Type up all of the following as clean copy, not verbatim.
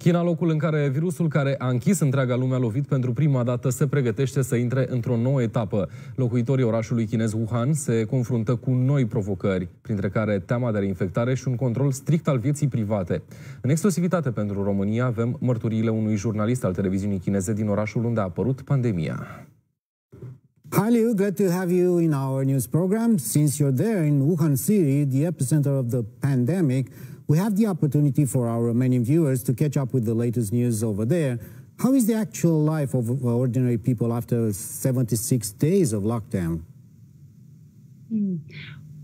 China, locul în care virusul care a închis întreaga lume a lovit pentru prima dată, se pregătește să intre într-o nouă etapă. Locuitorii orașului chinez Wuhan se confruntă cu noi provocări, printre care teama de reinfectare și un control strict al vieții private. În exclusivitate pentru România avem mărturiile unui jurnalist al televiziunii chineze din orașul unde a apărut pandemia. Hi Liu, glad to have you in our news program. Since you're there in Wuhan City, the epicenter of the pandemic, we have the opportunity for our Romanian viewers to catch up with the latest news over there. How is the actual life of ordinary people after 76 days of lockdown?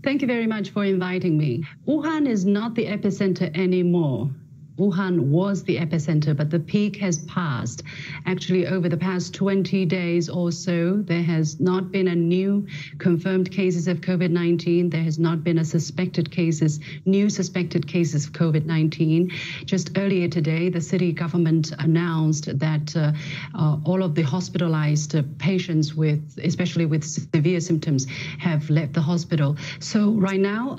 Thank you very much for inviting me. Wuhan is not the epicenter anymore. Wuhan was the epicenter, but the peak has passed. Actually, over the past 20 days or so, there has not been a new confirmed cases of COVID-19. There has not been new suspected cases of COVID-19. Just earlier today, the city government announced that all of the hospitalized patients especially with severe symptoms, have left the hospital. So right now,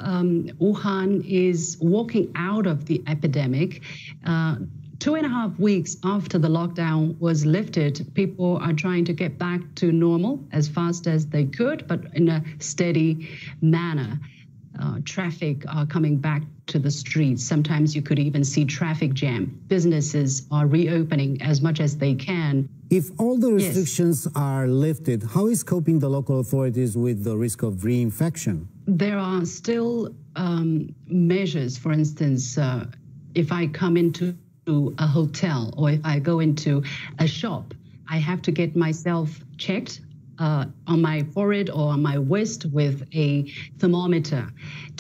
Wuhan is walking out of the epidemic. 2.5 weeks after the lockdown was lifted, people are trying to get back to normal as fast as they could, but in a steady manner. Traffic are coming back to the streets. Sometimes you could even see traffic jam. Businesses are reopening as much as they can. If all the restrictions are lifted, how is coping the local authorities with the risk of reinfection? There are still measures. For instance, if I come into a hotel or if I go into a shop, I have to get myself checked on my forehead or on my wrist with a thermometer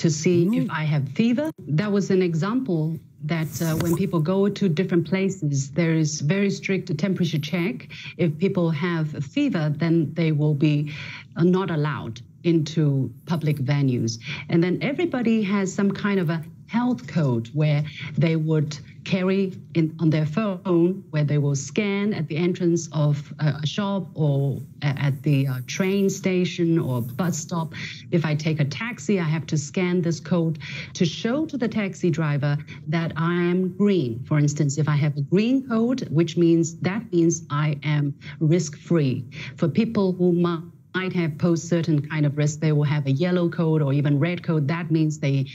to see if I have fever. That was an example that when people go to different places, there is very strict temperature check. If people have fever, then they will be not allowed into public venues. And then everybody has some kind of a health code where they would carry on their phone, where they will scan at the entrance of a shop or at the train station or bus stop. If I take a taxi, I have to scan this code to show to the taxi driver that I am green. For instance, if I have a green code, which means I am risk-free. For people who might have posed certain kind of risk, they will have a yellow code or even red code. That means they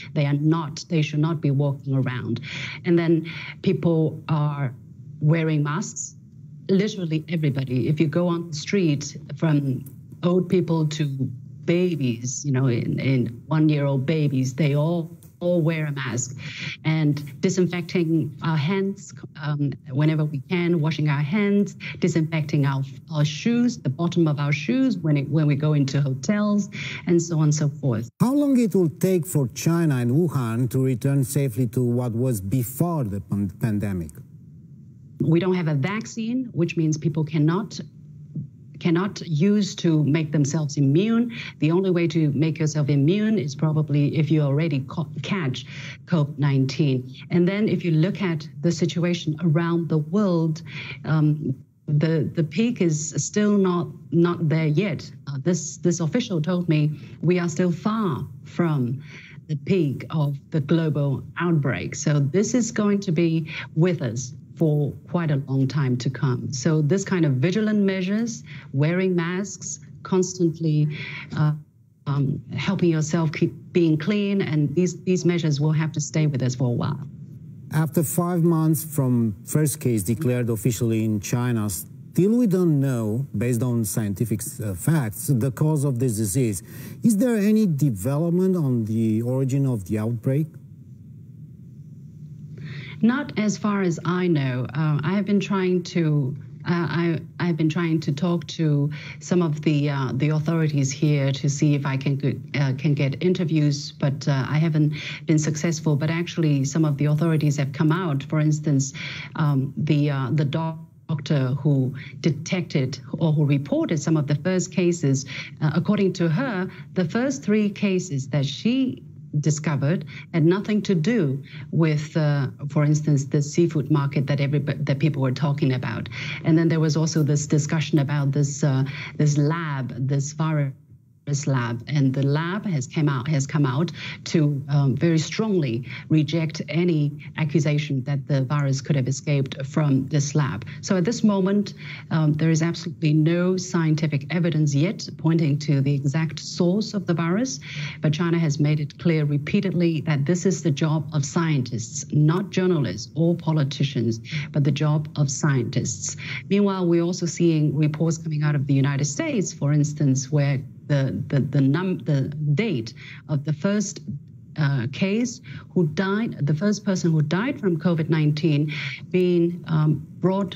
should not be walking around. And then people are wearing masks, literally everybody. If you go on the street, from old people to babies, in 1-year-old babies, they all wear a mask, and disinfecting our hands whenever we can, washing our hands, disinfecting our shoes, the bottom of our shoes when we go into hotels, and so on and so forth. How long it will take for China and Wuhan to return safely to what was before the pandemic? We don't have a vaccine, which means people cannot use to make themselves immune. The only way to make yourself immune is probably if you already catch COVID-19. And then if you look at the situation around the world, the peak is still not there yet. This official told me we are still far from the peak of the global outbreak. So this is going to be with us for quite a long time to come. So this kind of vigilant measures, wearing masks, constantly helping yourself keep being clean, and these measures will have to stay with us for a while. After 5 months from first case declared officially in China, still we don't know, based on scientific facts, the cause of this disease. Is there any development on the origin of the outbreak? Not as far as I know. I've been trying to talk to some of the authorities here to see if I can get interviews, but I haven't been successful. But actually, some of the authorities have come out. For instance, the doctor who detected or who reported some of the first cases, according to her, the first 3 cases that she discovered had nothing to do with, for instance, the seafood market that people were talking about. And then there was also this discussion about this lab, this virus lab, and the lab has come out to very strongly reject any accusation that the virus could have escaped from this lab. So at this moment, there is absolutely no scientific evidence yet pointing to the exact source of the virus, but China has made it clear repeatedly that this is the job of scientists, not journalists or politicians, but the job of scientists. Meanwhile, we're also seeing reports coming out of the United States, for instance, where the date of the first case who died, the first person who died from COVID-19, being brought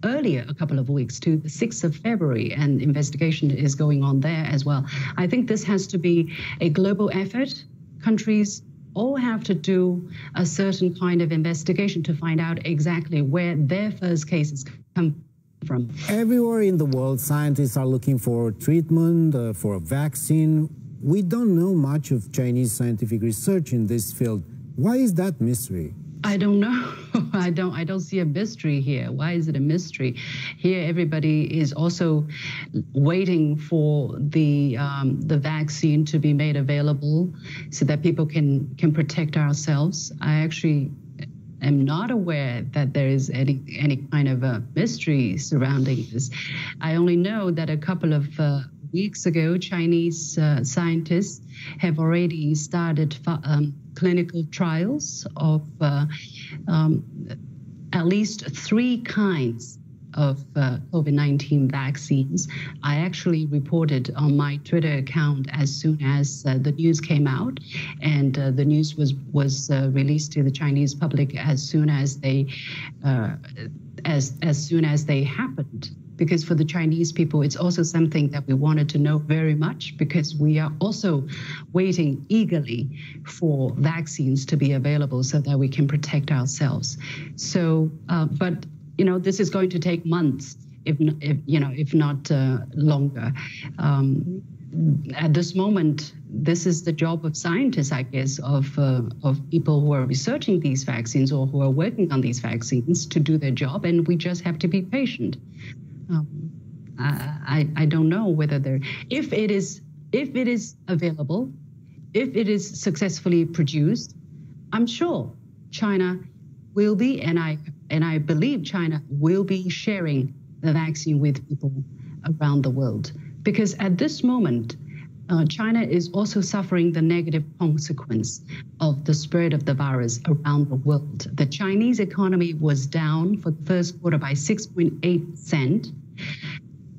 earlier a couple of weeks to the 6th of February, and investigation is going on there as well. I think this has to be a global effort. Countries all have to do a certain kind of investigation to find out exactly where their first cases come from. Everywhere in the world, scientists are looking for treatment, for a vaccine. We don't know much of Chinese scientific research in this field. Why is that mystery? I don't know. I don't see a mystery here. Why is it a mystery? Here, everybody is also waiting for the vaccine to be made available so that people can protect ourselves. I actually am not aware that there is any kind of a mystery surrounding this. I only know that a couple of weeks ago, Chinese scientists have already started clinical trials of at least 3 kinds of COVID-19 vaccines. I actually reported on my Twitter account as soon as the news came out, and the news was released to the Chinese public as soon as they happened. Because for the Chinese people, it's also something that we wanted to know very much, because we are also waiting eagerly for vaccines to be available so that we can protect ourselves. So, but you know, this is going to take months, if not longer. At this moment, this is the job of scientists, I guess, of people who are researching these vaccines or who are working on these vaccines to do their job, and we just have to be patient. I don't know whether if it is available, if it is successfully produced, I'm sure China will be, and I believe China will be sharing the vaccine with people around the world. Because at this moment, China is also suffering the negative consequence of the spread of the virus around the world. The Chinese economy was down for the first quarter by 6.8%.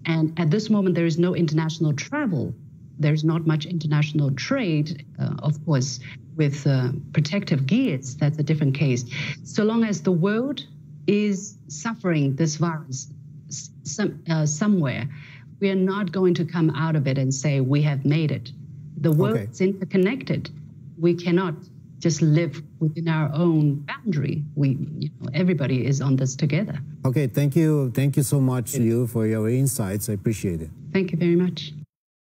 And at this moment, there is no international travel. There's not much international trade, of course, with protective gears. That's a different case. So long as the world is suffering this virus somewhere, we are not going to come out of it and say we have made it. The world is interconnected. We cannot just live within our own boundary. Everybody is on this together. Okay, thank you so much, Liu, for your insights. I appreciate it. Thank you very much.